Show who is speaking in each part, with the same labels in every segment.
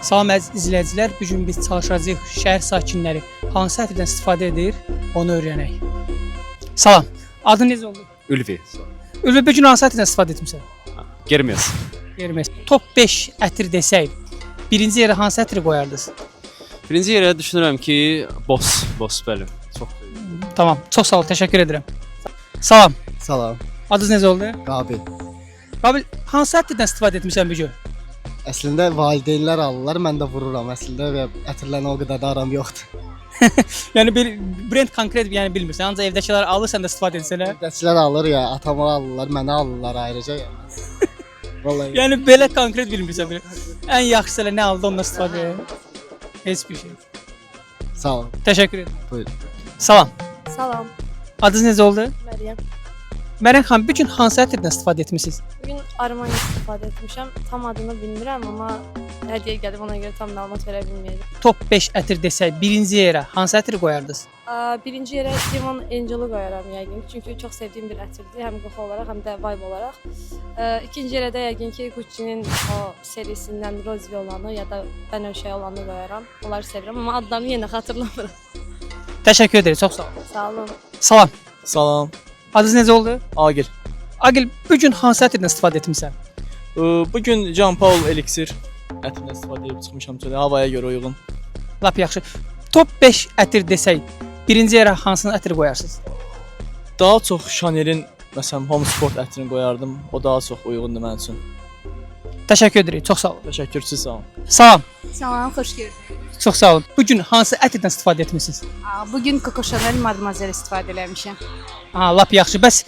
Speaker 1: Salam əziz izləyicilər, bu gün biz çalışacağıq şəhər sakinləri hansı hərfdən istifadə edir, onu öyrənək. Salam, adın necə oldu?
Speaker 2: Ülvi.
Speaker 1: Ülvi, bu gün hansı hərfdən istifadə etmisən?
Speaker 2: Germes.
Speaker 1: Yerməz. Top 5 ətir desək, birinci yerə hansı ətiri qoyardınız?
Speaker 2: Birinci yerə düşünürəm ki, boss bəli. Çox
Speaker 1: Tamam, çox sağ ol, təşəkkür edirəm. Salam,
Speaker 3: Salam,
Speaker 1: adınız necə oldu?
Speaker 3: Qabil.
Speaker 1: Qabil, hansı ətirdən istifadə etmisən bu gün?
Speaker 3: Əslində valideynlər alırlar, mən də vururam əslində və ətirlərlə o qədər də aram yoxdur.
Speaker 1: Yəni bir brend konkret yəni bilmirsən, ancaq evdəkilər alır, sən də istifadə edsələr.
Speaker 3: Evdəkilər alır ya, atamı alırlar, mənə alırlar ayrıca ya. Vallahi.
Speaker 1: Yəni belə konkret bilmirsən. Ən yaxşısı nə aldı ondan istifadə et. Heç bir şey.
Speaker 3: Sağ olun.
Speaker 1: Təşəkkür edirəm.
Speaker 3: Buyurun.
Speaker 1: Salam.
Speaker 4: Salam,
Speaker 1: Adınız necə oldu?
Speaker 4: Məryəm.
Speaker 1: Məryəm xanım, bu gün hansı ətirdən istifadə etmisiniz?
Speaker 4: Bugün Armani istifadə etmişəm. Tam adını bilmirəm, amma hədiyyə gəlib ona görə tam məlumat verə bilməyəcəm.
Speaker 1: Top 5 ətir desək, birinci yerə hansı ətiri qoyardınız?
Speaker 4: Birinci yerə Demon Angel'ı qoyaram yəqin, çünki çox sevdiyim bir ətirdir, həm qoxu olaraq, həm də vibe olaraq. İkinci yerə də yəqin ki, Gucci-nin o serisindən Rose olanı ya da Bənövşə olanı qoyaram. Onları sevirəm, amma adlarını yenə xatırlamıram.
Speaker 1: Təşəkkür edirəm, çox sağ olun.
Speaker 4: Sağ olun.
Speaker 1: Salam.
Speaker 5: Salam,
Speaker 1: Adınız necə oldu?
Speaker 5: Agil.
Speaker 1: Agil, bu gün hansı ətirdən istifadə etmisən?
Speaker 5: Bugün Jean Paul Elixir ətindən istifadə edib çıxmışam çölə, havaya görə uyğun.
Speaker 1: Lap yaxşı. Top 5 ətir desək, birinci yerə hansını ətir qoyarsınız?
Speaker 5: Daha çox Chanel-in məsələn Home Sport ətrini qoyardım. O daha çox uyğundur mənim üçün.
Speaker 1: Təşəkkür edirik, çox sağ olun.
Speaker 5: Təşəkkür, siz sağ olun.
Speaker 1: Salam.
Speaker 6: Salam, xoş gördük.
Speaker 1: Çox sağ olun. Bu gün hansı ətirdən istifadə etmisiniz?
Speaker 6: Bugün Coco Chanel Mademoiselle istifadə eləmişəm.
Speaker 1: Lap yaxşı. Bəs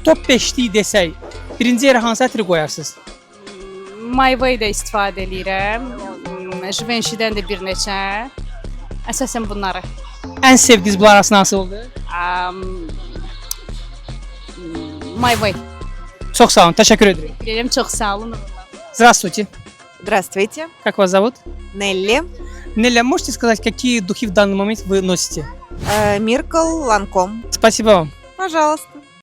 Speaker 1: top 5-lik desək, birinci yerə hansı ətiri qoyarsınız?
Speaker 6: My Way-də istifadə eləyirəm. Givenchy-dən də bir neçə. Əsasən bunları.
Speaker 1: Ən sevdiyiniz bunlar arasında hansı oldu?
Speaker 6: My Way.
Speaker 1: Çox sağ olun, təşəkkür edirik.
Speaker 6: Deyirəm, çox sağ olun.
Speaker 1: Здравствуйте.
Speaker 7: Здравствуйте,
Speaker 1: Как вас зовут?
Speaker 7: Нелли.
Speaker 1: Неля, можете сказать, какие духи в данный момент вы носите?
Speaker 7: Миркл Ланком.
Speaker 1: Спасибо вам.
Speaker 7: Пожалуйста.